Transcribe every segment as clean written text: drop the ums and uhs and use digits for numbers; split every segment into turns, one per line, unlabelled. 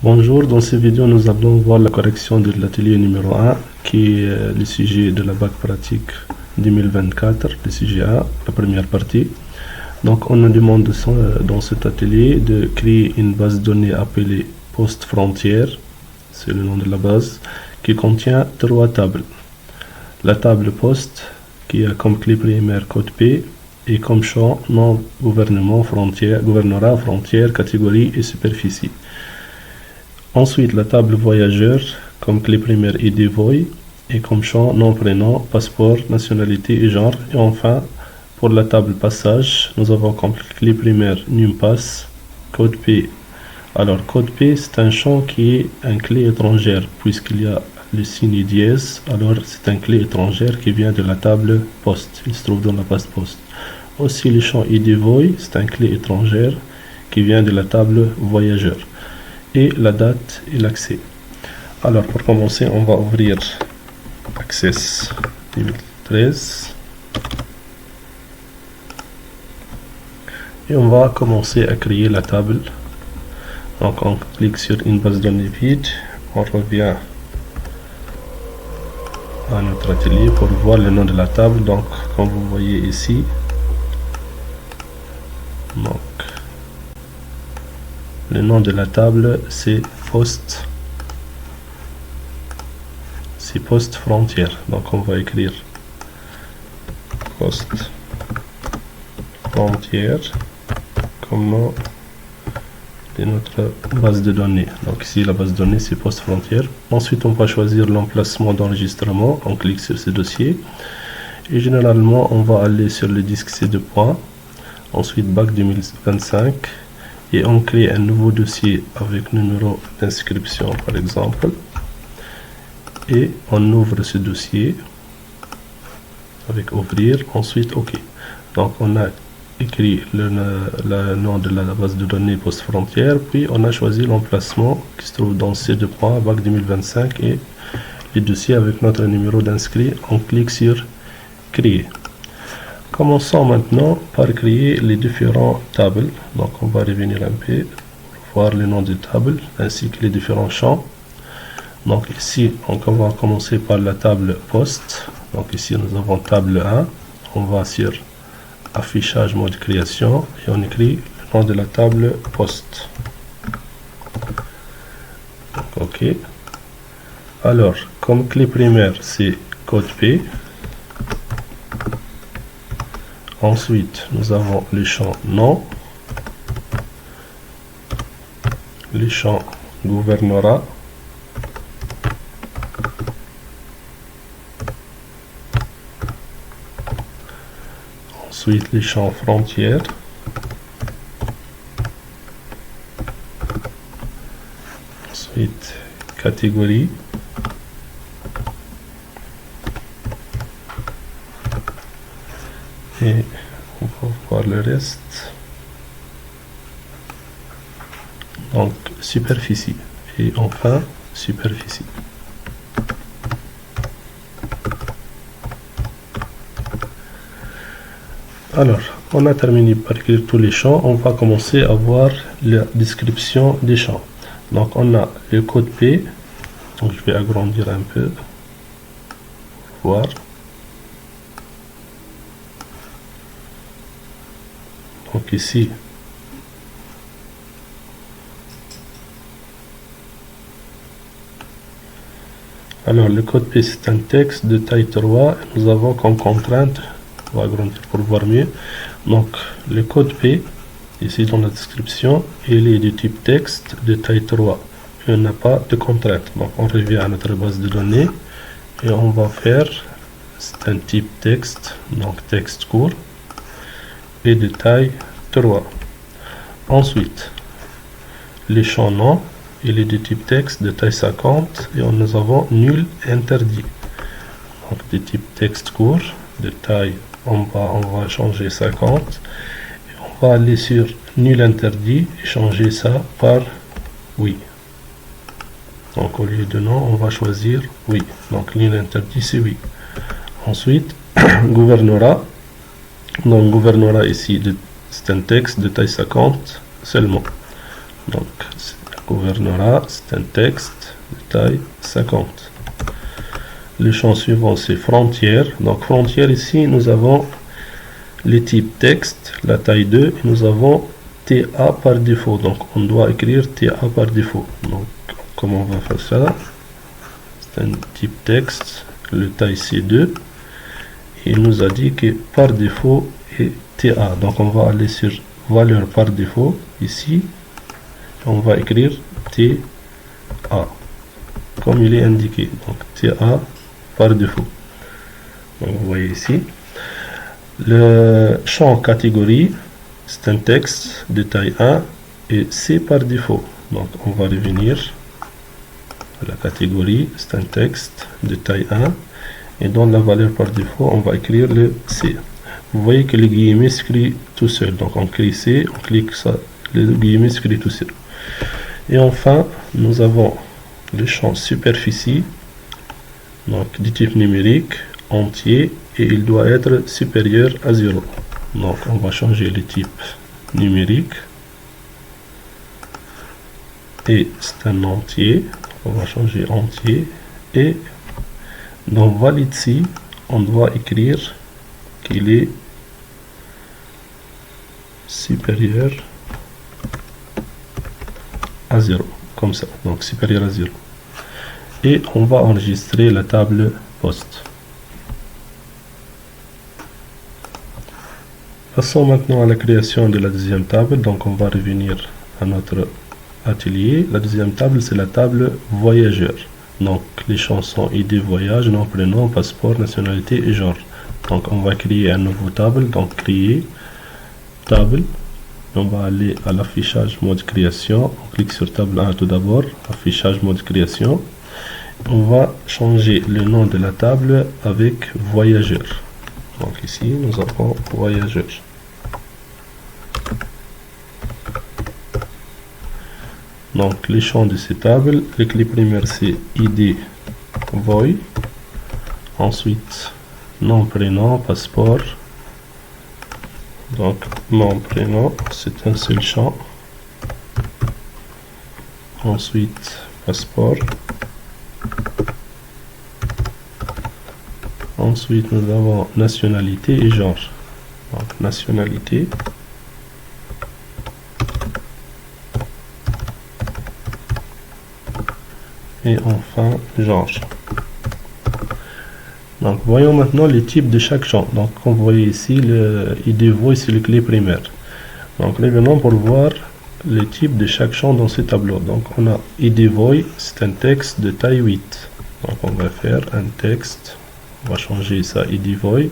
Bonjour, dans cette vidéo nous allons voir la correction de l'atelier numéro 1 qui est le sujet de la bac pratique 2024, le sujet A, la première partie. Donc on nous demande dans cet atelier de créer une base de données appelée poste frontière, c'est le nom de la base, qui contient 3 tables. La table poste qui a comme clé primaire code P et comme champ nom gouvernement, frontière, gouvernorat, frontière, catégorie et superficie. Ensuite, la table voyageur, comme clé primaire ID Voy, et comme champ nom, prénom, passeport, nationalité et genre. Et enfin, pour la table passage, nous avons comme clé primaire NumPass, code P. Alors, code P, c'est un champ qui est un clé étrangère, puisqu'il y a le signe dièse, alors c'est un clé étrangère qui vient de la table poste, il se trouve dans la base poste. Aussi, le champ ID Voy, c'est un clé étrangère qui vient de la table voyageur. Et la date et l'accès. Alors pour commencer, on va ouvrir Access 2013 et on va commencer à créer la table. Donc on clique sur une base de données vide, on revient à notre atelier pour voir le nom de la table. Donc comme vous voyez ici, donc le nom de la table c'est poste frontière. Donc on va écrire poste frontière comme nom de notre base de données. Donc ici la base de données c'est poste frontière. Ensuite on va choisir l'emplacement d'enregistrement, on clique sur ce dossier et généralement on va aller sur le disque C2 points, ensuite bac 2025 et on crée un nouveau dossier avec numéro d'inscription par exemple et on ouvre ce dossier avec ouvrir, ensuite OK. Donc on a écrit le nom de la base de données poste frontière, puis on a choisi l'emplacement qui se trouve dans ces deux points bac 2025 et le dossier avec notre numéro d'inscrit. On clique sur créer. Commençons maintenant par créer les différentes tables. Donc on va revenir un peu pour voir le nom des tables ainsi que les différents champs. Donc ici on va commencer par la table poste. Donc ici nous avons table 1. On va sur affichage mode création et on écrit le nom de la table poste. Donc, OK. Alors comme clé primaire c'est code P. Ensuite, nous avons les champs nom, les champs gouvernorat, ensuite les champs frontières, ensuite catégorie, et on va voir le reste. Donc superficie et enfin superficie. Alors on a terminé par écrire tous les champs. On va commencer à voir la description des champs. Donc on a le code P, donc je vais agrandir un peu pour voir. Donc ici, alors le code P c'est un texte de taille 3. Nous avons comme contrainte, on va agrandir pour voir mieux. Donc le code P, ici dans la description, il est de type texte de taille 3. Il n'a pas de contrainte. Donc on revient à notre base de données et on va faire, c'est un type texte, donc texte court et de taille 3. Ensuite, les champs nom, il est de type texte de taille 50 et nous avons nul interdit. Donc de type texte court de taille, on va changer 50 et on va aller sur nul interdit et changer ça par oui. Donc au lieu de non, on va choisir oui. Donc nul interdit c'est oui. Ensuite, gouvernorat. Donc gouvernorat ici c'est un texte de taille 50 seulement. Donc gouvernera, c'est un texte de taille 50. Le champ suivant, c'est frontière. Donc, frontière, ici, nous avons les types texte, la taille 2, et nous avons TA par défaut. Donc, on doit écrire TA par défaut. Donc, comment on va faire ça? C'est un type texte, le taille C2. Et il nous a dit que par défaut est TA. Donc, on va aller sur valeur par défaut, ici. On va écrire TA, comme il est indiqué. Donc, TA par défaut. Donc, vous voyez ici. Le champ catégorie, c'est un texte de taille 1 et c'est par défaut. Donc, on va revenir à la catégorie, c'est un texte de taille 1 et dans la valeur par défaut, on va écrire le C. Vous voyez que le guillemet s'écrit tout seul. Donc, on clique C, on clique ça, le guillemet s'écrit tout seul. Et enfin, nous avons le champ superficie, donc du type numérique, entier, et il doit être supérieur à 0. Donc, on va changer le type numérique. Et c'est un entier. On va changer entier. Et dans valide ici, on doit écrire qu'il est supérieur à 0. Comme ça. Donc, supérieur à 0. Et on va enregistrer la table poste. Passons maintenant à la création de la deuxième table. Donc, on va revenir à notre atelier. La deuxième table, c'est la table voyageur. Donc, les champs sont ID voyage, nom, prénom, passeport, nationalité et genre. Donc, on va créer un nouveau table. Donc, créer table. On va aller à l'affichage mode création. On clique sur table 1 tout d'abord. Affichage mode création. On va changer le nom de la table avec voyageur. Donc ici, nous avons voyageur. Donc les champs de ces tables, les clés primaires c'est ID voy. Ensuite, nom, prénom, passeport. Donc nom, prénom, c'est un seul champ. Ensuite, passeport. Ensuite, nous avons nationalité et genre. Donc, nationalité. Et enfin, genre. Donc, voyons maintenant les types de chaque champ. Donc, comme vous voyez ici, le ID voice, c'est les clés primaires. Donc, revenons pour voir les types de chaque champ dans ce tableau. Donc, on a ID voice, c'est un texte de taille 8. Donc, on va faire un texte. On va changer ça, ID voy.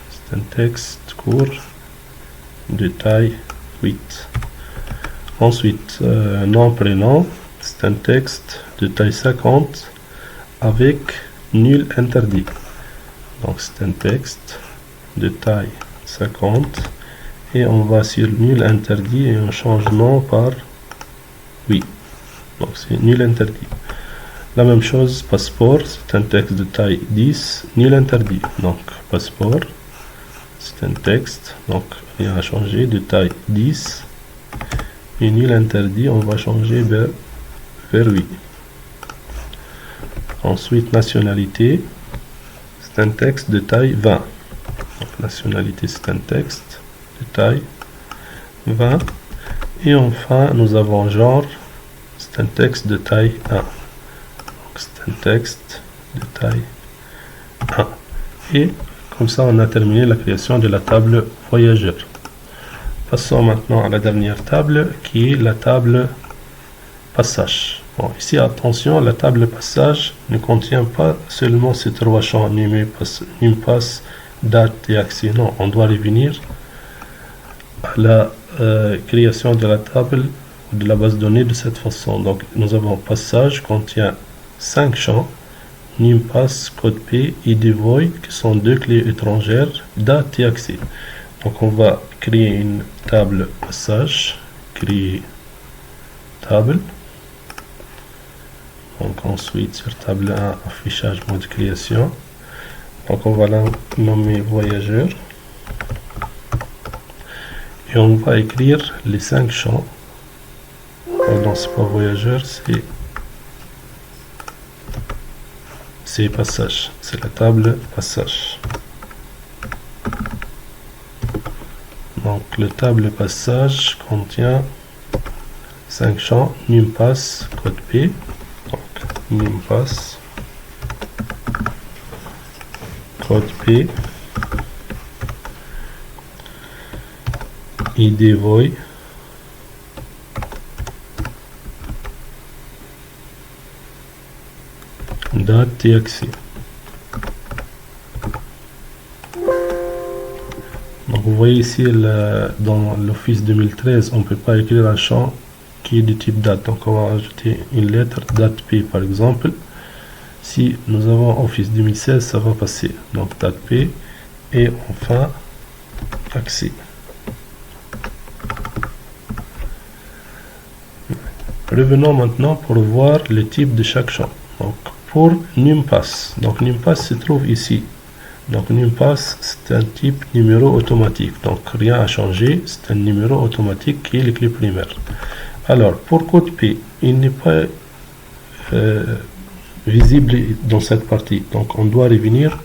C'est un texte court de taille 8. Ensuite, nom, prénom. C'est un texte de taille 50 avec nul interdit. Donc, c'est un texte de taille 50. Et on va sur nul interdit et on change nom par oui. Donc, c'est nul interdit. La même chose, passeport, c'est un texte de taille 10, nul interdit. Donc, passeport, c'est un texte, donc rien à changer, de taille 10. Et nul interdit, on va changer vers 8. Ensuite, nationalité, c'est un texte de taille 20. Donc, nationalité, c'est un texte de taille 20. Et enfin, nous avons genre, c'est un texte de taille 1. C'est un texte de taille 1. Et comme ça, on a terminé la création de la table voyageur. Passons maintenant à la dernière table, qui est la table passage. Bon, ici, attention, la table passage ne contient pas seulement ces trois champs, num pass, date et accès. Non, on doit revenir à la création de la table ou de la base de données de cette façon. Donc, nous avons passage contient 5 champs, num pass, code P, ID void, qui sont deux clés étrangères, date et accès. Donc on va créer une table passage, créer table. Donc ensuite sur table 1, affichage mode création. Donc on va la nommer voyageur. Et on va écrire les 5 champs dans non, c'est pas voyageur, c'est passage, c'est la table passage. Donc la table passage contient 5 champs, numpass, code P. Donc numpass, code P, id void, date et accès. Donc vous voyez ici dans l'Office 2013, on ne peut pas écrire un champ qui est de type date. Donc on va ajouter une lettre date P par exemple. Si nous avons Office 2016, ça va passer. Donc date P et enfin accès. Revenons maintenant pour voir le type de chaque champ. Donc pour numpass, donc numpass se trouve ici. Donc numpass c'est un type numéro automatique, donc rien à changer, c'est un numéro automatique qui est le clé primaire. Alors pour code P, il n'est pas visible dans cette partie, donc on doit revenir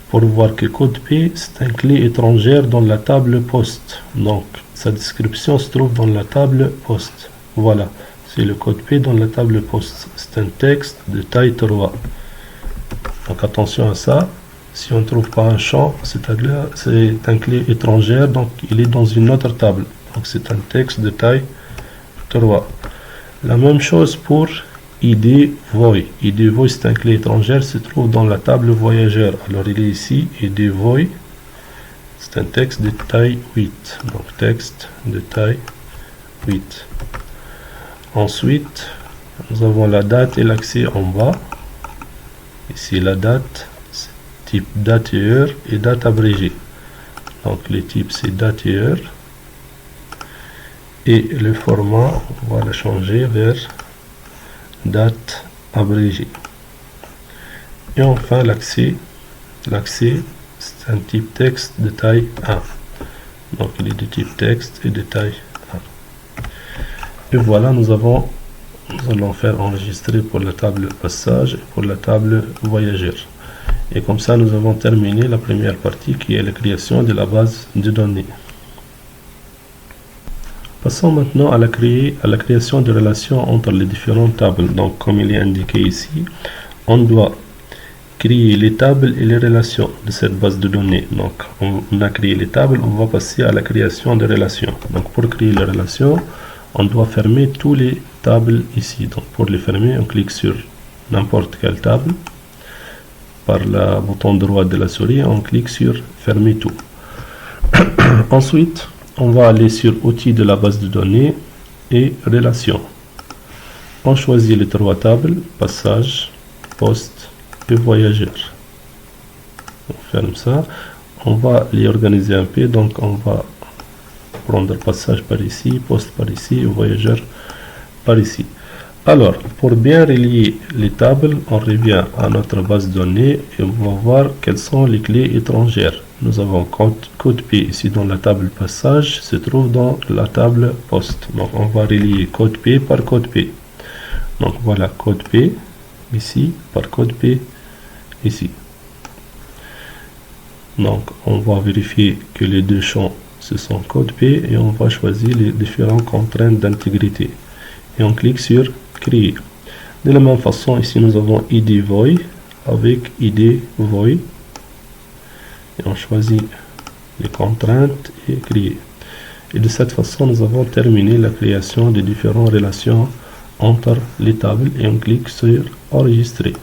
pour voir que code P c'est un clé étrangère dans la table poste, donc sa description se trouve dans la table poste. Voilà, c'est le code P dans la table poste, c'est un texte de taille 3. Donc attention à ça. Si on ne trouve pas un champ, c'est un clé étrangère, donc il est dans une autre table. Donc c'est un texte de taille 3. La même chose pour id void. id void c'est un clé étrangère, se trouve dans la table voyageur. Alors il est ici, id void, c'est un texte de taille 8. Donc texte de taille 8. Ensuite, nous avons la date et l'accès en bas. Ici la date. Type date et heure et date abrégée. Donc les types c'est date et heure. Et le format, on va le changer vers date abrégée. Et enfin l'accès. L'accès c'est un type texte de taille 1. Donc il est de type texte et de taille 1. Et voilà, nous allons faire enregistrer pour la table passage et pour la table voyageur. Et comme ça, nous avons terminé la première partie qui est la création de la base de données. Passons maintenant à la création de relations entre les différentes tables. Donc, comme il est indiqué ici, on doit créer les tables et les relations de cette base de données. Donc, on a créé les tables, on va passer à la création de relations. Donc, pour créer les relations, on doit fermer tous les tables ici. Donc, pour les fermer, on clique sur n'importe quelle table. Par le bouton droit de la souris, on clique sur fermer tout. Ensuite, on va aller sur outils de la base de données et relations. On choisit les 3 tables, passage, poste et voyageur. On ferme ça. On va les organiser un peu, donc on va prendre passage par ici, poste par ici et voyageur par ici. Alors, pour bien relier les tables, on revient à notre base de données et on va voir quelles sont les clés étrangères. Nous avons code P ici dans la table passage, se trouve dans la table poste. Donc, on va relier code P par code P. Donc, voilà code P ici par code P ici. Donc, on va vérifier que les deux champs, ce sont code P et on va choisir les différentes contraintes d'intégrité. Et on clique sur créer. De la même façon, ici nous avons id void avec id void et on choisit les contraintes et créer. Et de cette façon, nous avons terminé la création des différentes relations entre les tables et on clique sur enregistrer.